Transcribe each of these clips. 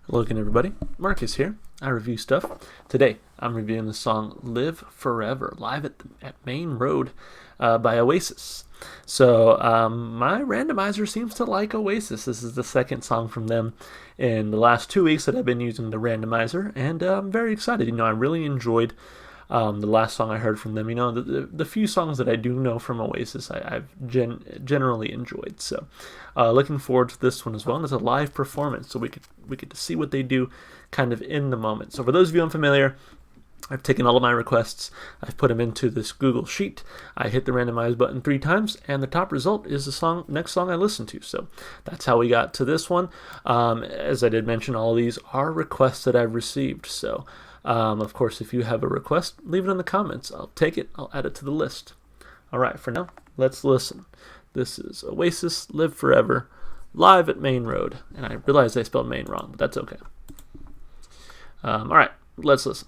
Hello again, everybody. Marcus here. I review stuff. Today, I'm reviewing the song Live Forever, live at Maine Road by Oasis. So, my randomizer seems to like Oasis. This is the second song from them in the last 2 weeks that I've been using the randomizer, and I'm very excited. I really enjoyed the last song I heard from them. The few songs that I do know from Oasis, I've generally enjoyed. So, looking forward to this one as well. And it's a live performance, so we get to see what they do, kind of in the moment. So, for those of you unfamiliar, I've taken all of my requests, I've put them into this Google Sheet, I hit the randomize button 3 times, and the top result is the next song I listen to. So that's how we got to this one. As I did mention, all of these are requests that I've received. So, of course, if you have a request, leave it in the comments. I'll take it, I'll add it to the list. All right, for now, let's listen. This is Oasis, Live Forever, live at Maine Road. And I realized I spelled Maine wrong, but that's okay. All right, let's listen.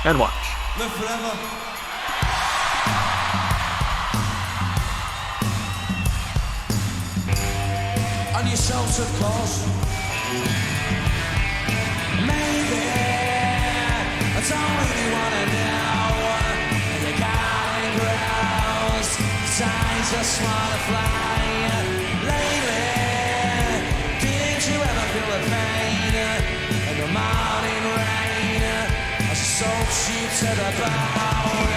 And watch. Live forever. On your sheltered course. Maybe I don't really wanna know. And your garden grows, 'cause I just wanna fly. Lately, did you ever feel the pain in the morning rain? Soaks you to the bone.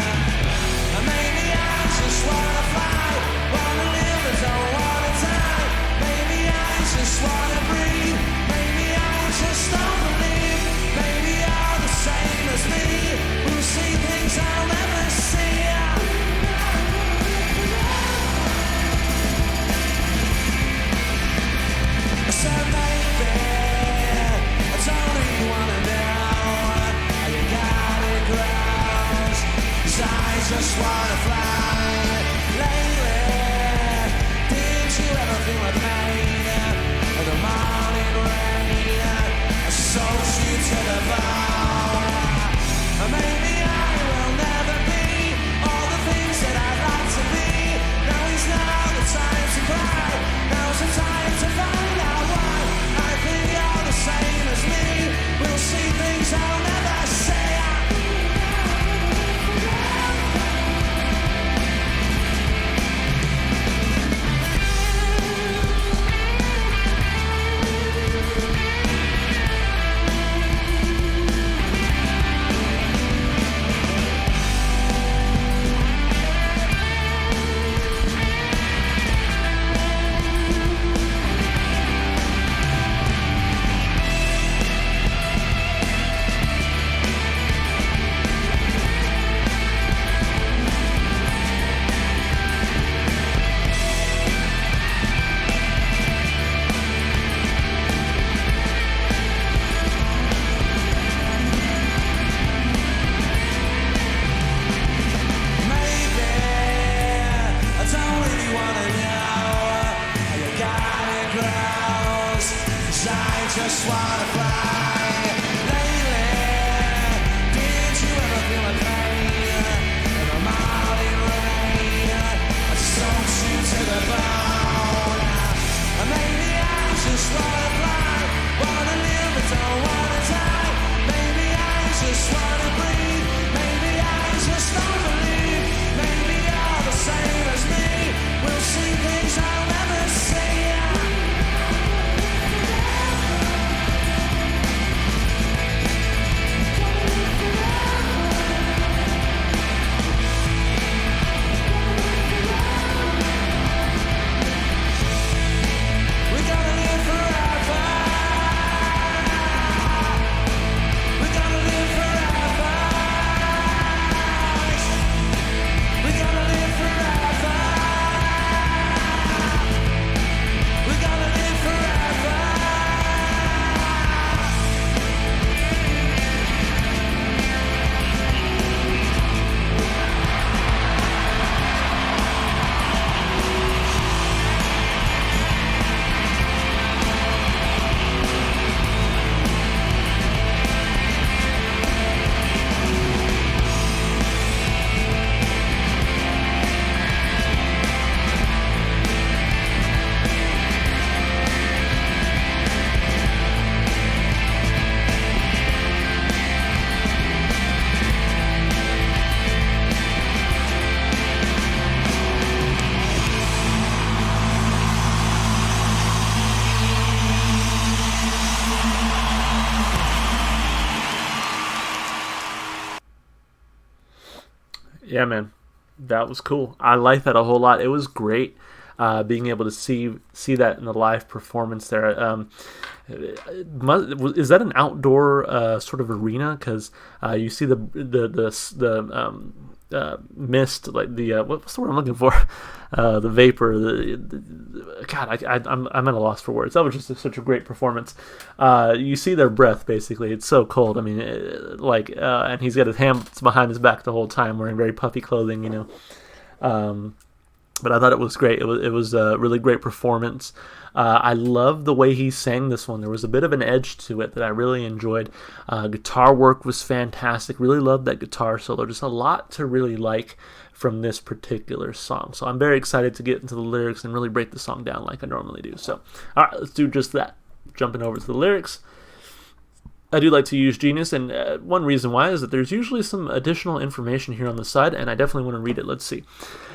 And maybe I just wanna fly, wanna live but don't wanna die. Maybe I just wanna breathe, maybe I just don't believe. Maybe you're the same as me, we'll see things I'll never see. So maybe I don't really wanna know. I just wanna fly. Lately, did you ever feel the pain of the morning rain? Soaks you to the bone. Maybe I will never be all the things that I'd like to be. Now is now the time to cry. Now's the time to find out why. I think you're the same as me. We'll see things I'll never say. I just wanna fly. Lately, did you ever feel the pain in the morning rain? I soaks you to the bone. Maybe I just wanna fly, wanna live but don't wanna die. Maybe I just wanna breathe, maybe I just don't believe. Maybe you're the same as me, we'll see things I'll never see. Yeah, man, that was cool. I like that a whole lot. It was great being able to see that in the live performance there. Is that an outdoor sort of arena? Because you see the mist, like the what's the word I'm looking for? The vapor. God, I'm at a loss for words. That was just such a great performance. You see their breath basically. It's so cold. I mean, and he's got his hands behind his back the whole time, wearing very puffy clothing. But I thought it was great. It was a really great performance. I love the way he sang this one. There was a bit of an edge to it that I really enjoyed. Guitar work was fantastic. Really loved that guitar solo. Just a lot to really like from this particular song. So I'm very excited to get into the lyrics and really break the song down like I normally do. So, all right, let's do just that. Jumping over to the lyrics. I do like to use Genius, and one reason why is that there's usually some additional information here on the side, and I definitely want to read it. Let's see.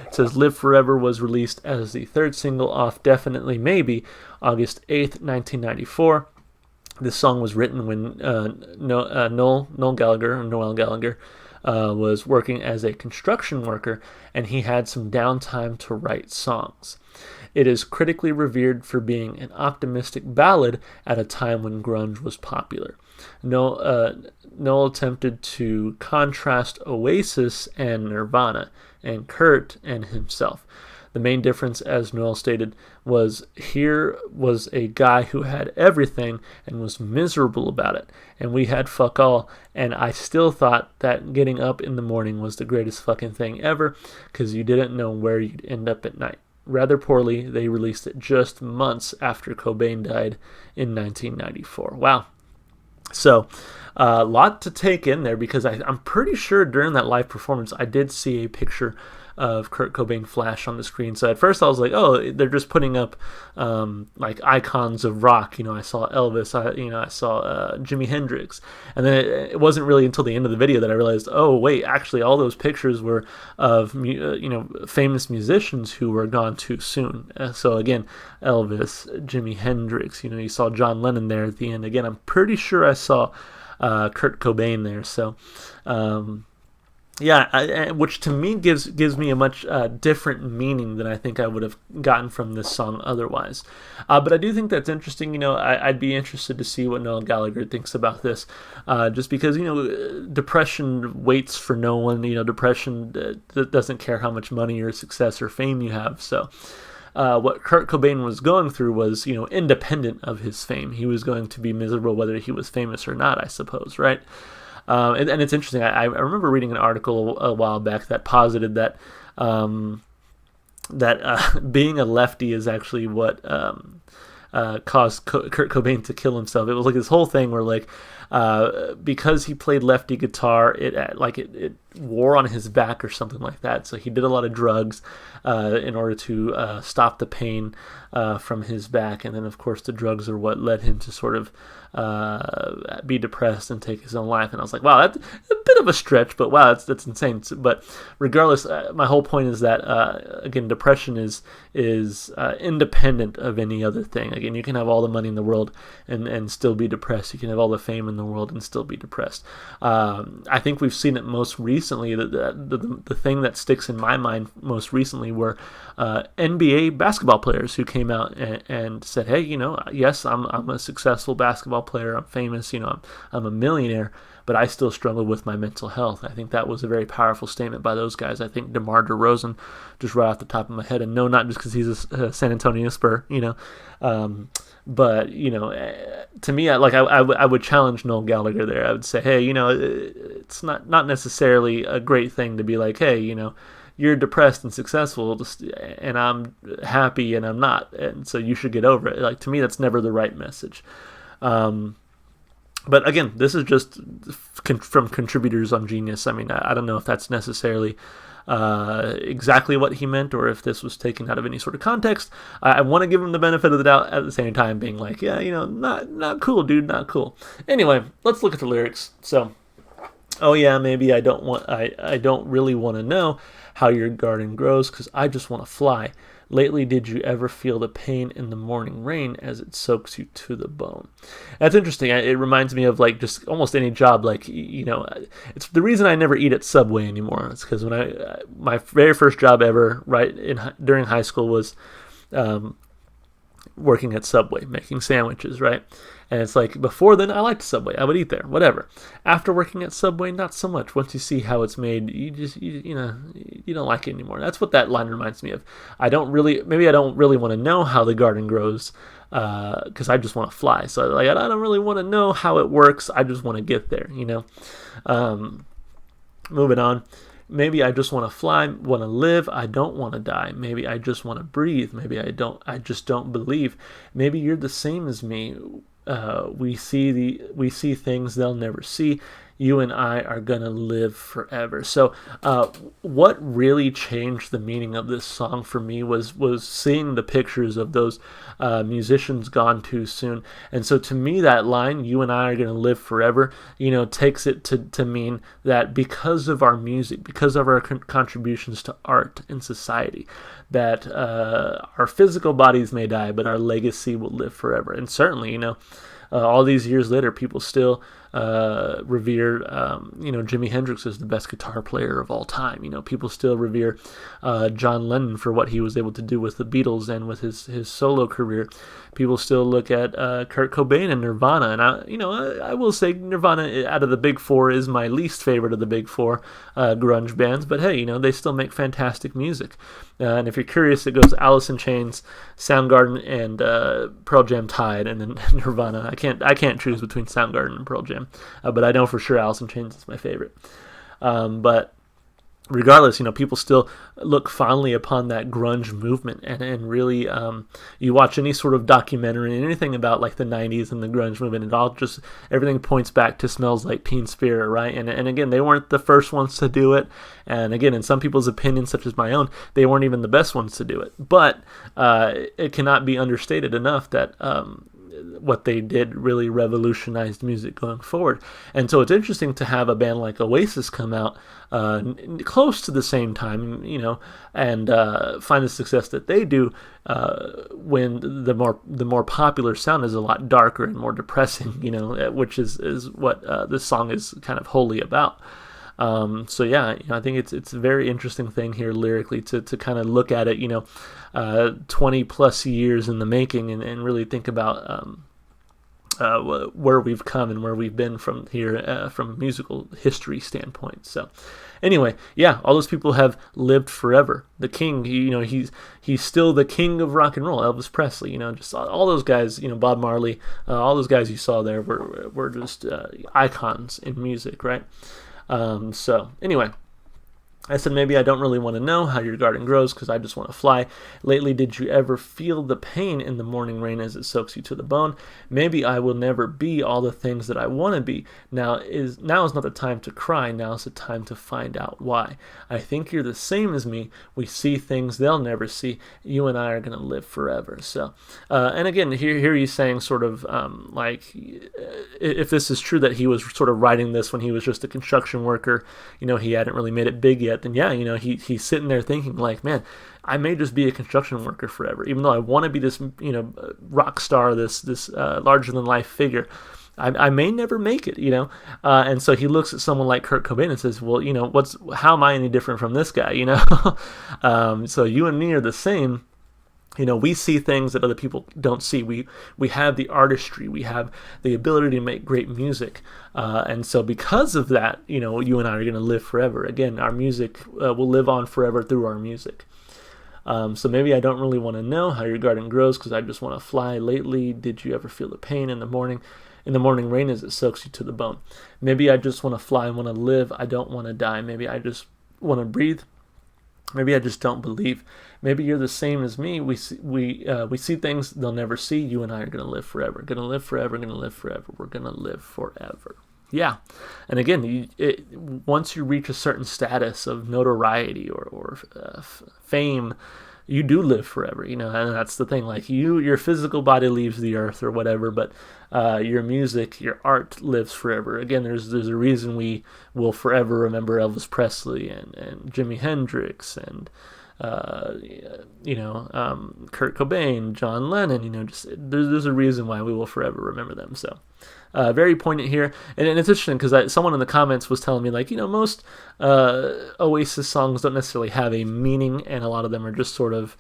It says, Live Forever was released as the third single off Definitely Maybe, August 8th, 1994. This song was written when Noel Gallagher was working as a construction worker, and he had some downtime to write songs. It is critically revered for being an optimistic ballad at a time when grunge was popular. Noel attempted to contrast Oasis and Nirvana, and Kurt and himself. The main difference, as Noel stated, was here was a guy who had everything and was miserable about it, and we had fuck all, and I still thought that getting up in the morning was the greatest fucking thing ever, because you didn't know where you'd end up at night. Rather poorly, they released it just months after Cobain died in 1994. Wow. So, a lot to take in there, because I'm pretty sure during that live performance I did see a picture of Kurt Cobain flash on the screen. So at first I was like, oh, they're just putting up like icons of rock. I saw Elvis, I saw Jimi Hendrix. And then it wasn't really until the end of the video that I realized, oh, wait, actually all those pictures were of, famous musicians who were gone too soon. So again, Elvis, Jimi Hendrix, you saw John Lennon there at the end. Again, I'm pretty sure I saw Kurt Cobain there. So, which to me gives me a much different meaning than I think I would have gotten from this song otherwise. But I do think that's interesting. I'd be interested to see what Noel Gallagher thinks about this, just because depression waits for no one. Depression doesn't care how much money or success or fame you have. So. What Kurt Cobain was going through was, independent of his fame. He was going to be miserable whether he was famous or not, I suppose, right? And it's interesting. I remember reading an article a while back that posited that being a lefty is actually what caused Kurt Cobain to kill himself. It was like this whole thing where because he played lefty guitar, it wore on his back or something like that. So he did a lot of drugs in order to stop the pain from his back, and then of course the drugs are what led him to sort of be depressed and take his own life. And I was like, wow, that's a bit of a stretch, but wow, that's insane. But regardless, my whole point is that again, depression is independent of any other thing. Again, you can have all the money in the world and still be depressed. You can have all the fame in the world and still be depressed. I think we've seen it most recently. The thing that sticks in my mind most recently were NBA basketball players who came out and said, hey, yes, I'm a successful basketball player. I'm famous. I'm a millionaire, but I still struggle with my mental health. I think that was a very powerful statement by those guys. I think DeMar DeRozan, just right off the top of my head, and no, not just because he's a San Antonio Spur, but to me, I would challenge Noel Gallagher there. I would say, hey, it's not necessarily a great thing to be like, hey, you're depressed and successful, and I'm happy and I'm not, and so you should get over it. To me, that's never the right message. But again, this is just from contributors on Genius. I mean, I don't know if that's necessarily exactly what he meant, or if this was taken out of any sort of context. I want to give him the benefit of the doubt at the same time, being like, yeah, not cool, dude, not cool. Anyway, let's look at the lyrics. So, oh yeah, maybe I don't really want to know how your garden grows, because I just want to fly. Lately, did you ever feel the pain in the morning rain as it soaks you to the bone? That's interesting. It reminds me of like just almost any job. Like, it's the reason I never eat at Subway anymore. It's because when my very first job ever, right during high school, was working at Subway, making sandwiches, right? And it's like, before then, I liked Subway. I would eat there, whatever. After working at Subway, not so much. Once you see how it's made, you don't like it anymore. That's what that line reminds me of. Maybe I don't really want to know how the garden grows, because I just want to fly. So like, I don't really want to know how it works. I just want to get there, Moving on. Maybe I just want to fly, want to live. I don't want to die. Maybe I just want to breathe. Maybe I just don't believe. Maybe you're the same as me. We see things they'll never see. You and I are gonna live forever. So, what really changed the meaning of this song for me was seeing the pictures of those musicians gone too soon. And so, to me, that line, "You and I are gonna live forever," takes it to mean that because of our music, because of our contributions to art and society, that our physical bodies may die, but our legacy will live forever. And certainly, all these years later, people still revere, Jimi Hendrix as the best guitar player of all time. People still revere John Lennon for what he was able to do with the Beatles and with his solo career. People still look at Kurt Cobain and Nirvana, and I will say Nirvana out of the big four is my least favorite of the big four grunge bands. But hey, they still make fantastic music. And if you're curious, it goes Alice in Chains, Soundgarden, and Pearl Jam tied, and then Nirvana. I can't choose between Soundgarden and Pearl Jam, but I know for sure Alice in Chains is my favorite. But regardless, people still look fondly upon that grunge movement, and really, you watch any sort of documentary, anything about like the 90s and the grunge movement, everything points back to Smells Like Teen Spirit, right? And again, they weren't the first ones to do it, and again, in some people's opinions, such as my own, they weren't even the best ones to do it, but it cannot be understated enough that what they did really revolutionized music going forward. And so it's interesting to have a band like Oasis come out close to the same time, and find the success that they do when the more popular sound is a lot darker and more depressing, which is what this song is kind of wholly about. So yeah, I think it's a very interesting thing here lyrically to kind of look at it, 20 plus years in the making, and really think about where we've come and where we've been from here, from a musical history standpoint. So anyway, yeah, all those people have lived forever. The king, he's still the king of rock and roll. Elvis Presley, just all those guys, Bob Marley, all those guys you saw there were just icons in music, right? So anyway, I said maybe I don't really want to know how your garden grows because I just want to fly. Lately, did you ever feel the pain in the morning rain as it soaks you to the bone? Maybe I will never be all the things that I want to be. Now is not the time to cry. Now is the time to find out why. I think you're the same as me. We see things they'll never see. You and I are going to live forever. So, and again, here he's saying sort of like, if this is true that he was sort of writing this when he was just a construction worker, he hadn't really made it big yet, then yeah, he's sitting there thinking like, man, I may just be a construction worker forever, even though I want to be this, rock star, this larger than life figure. I may never make it, and so he looks at someone like Kurt Cobain and says, well, how am I any different from this guy, so you and me are the same. We see things that other people don't see. We have the artistry. We have the ability to make great music. And so because of that, you and I are going to live forever. Again, our music will live on forever through our music. So maybe I don't really want to know how your garden grows because I just want to fly. Lately, did you ever feel the pain in the morning rain as it soaks you to the bone? Maybe I just want to fly and want to live. I don't want to die. Maybe I just want to breathe. Maybe I just don't believe. Maybe you're the same as me. We see things they'll never see. You and I are going to live forever. Going to live forever. Going to live forever. We're going to live forever. Yeah. And again, once you reach a certain status of notoriety or fame, you do live forever, and that's the thing. Like your physical body leaves the earth or whatever, but your music, your art lives forever. Again, there's a reason we will forever remember Elvis Presley and Jimi Hendrix and Kurt Cobain, John Lennon. Just there's a reason why we will forever remember them. So. Very poignant here, and it's interesting because someone in the comments was telling me most Oasis songs don't necessarily have a meaning, and a lot of them are just sort of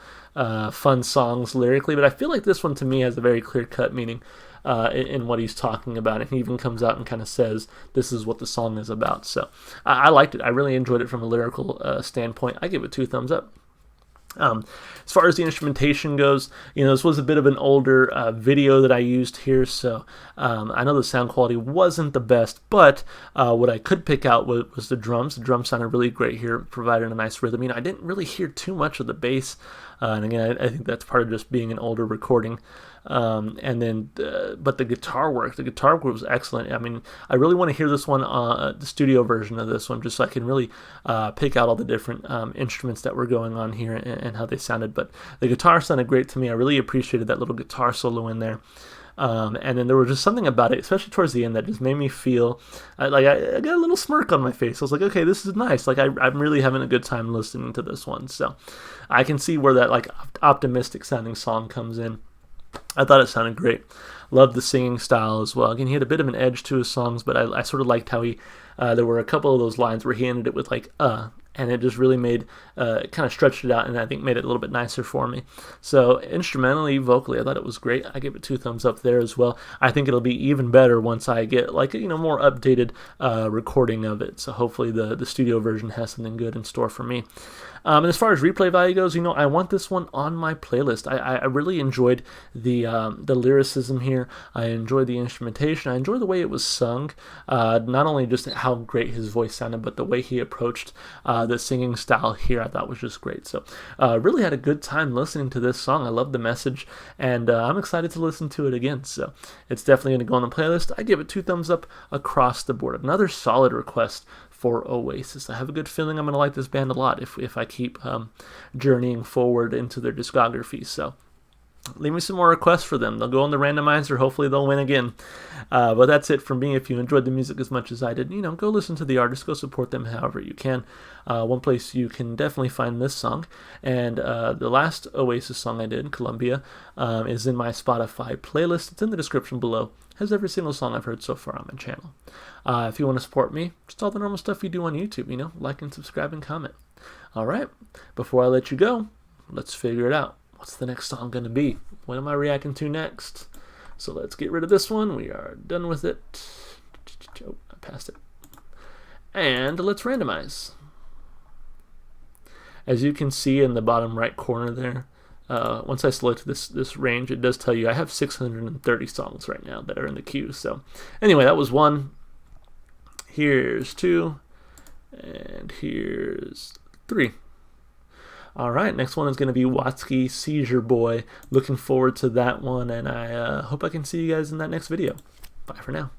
fun songs lyrically. But I feel like this one to me has a very clear-cut meaning in what he's talking about, and he even comes out and kind of says this is what the song is about. So I liked it. I really enjoyed it from a lyrical standpoint. I give it 2 thumbs up. As far as the instrumentation goes, this was a bit of an older video that I used here, so I know the sound quality wasn't the best, but what I could pick out was the drums. The drums sounded really great here, provided a nice rhythm. I didn't really hear too much of the bass, and again, I think that's part of just being an older recording. But the guitar work was excellent. I really want to hear this one, the studio version of this one, just so I can really pick out all the different instruments that were going on here and how they sounded. But the guitar sounded great to me. I really appreciated that little guitar solo in there. And then there was just something about it, especially towards the end, that just made me feel like I got a little smirk on my face. I was like, okay, this is nice. I'm really having a good time listening to this one. So I can see where that optimistic sounding song comes in. I thought it sounded great. Loved the singing style as well. Again, he had a bit of an edge to his songs, but I sort of liked how there were a couple of those lines where he ended it with and it just really made, kind of stretched it out, and I think made it a little bit nicer for me. So instrumentally, vocally, I thought it was great. I give it 2 thumbs up there as well. I think it'll be even better once I get more updated recording of it. So hopefully the studio version has something good in store for me. And as far as replay value goes, I want this one on my playlist. I really enjoyed the lyricism here. I enjoyed the instrumentation. I enjoyed the way it was sung. Not only just how great his voice sounded, but the way he approached the singing style here, I thought was just great. So really had a good time listening to this song. I love the message, and I'm excited to listen to it again. So it's definitely going to go on the playlist. I give it 2 thumbs up across the board. Another solid request for Oasis. I have a good feeling I'm going to like this band a lot if I keep journeying forward into their discography. So leave me some more requests for them. They'll go on the randomizer. Hopefully they'll win again. But that's it from me. If you enjoyed the music as much as I did, go listen to the artists. Go support them however you can. One place you can definitely find this song, and the last Oasis song I did, Columbia, is in my Spotify playlist. It's in the description below. Has every single song I've heard so far on my channel. If you want to support me, just all the normal stuff you do on YouTube, like and subscribe and comment. All right, before I let you go, let's figure it out. What's the next song going to be? What am I reacting to next? So let's get rid of this one. We are done with it. Oh, I passed it. And let's randomize. As you can see in the bottom right corner there, once I select this range, it does tell you I have 630 songs right now that are in the queue. So anyway, that was 1. Here's 2. And here's 3. All right, next one is going to be Watsky Seizure Boy. Looking forward to that one, and I hope I can see you guys in that next video. Bye for now.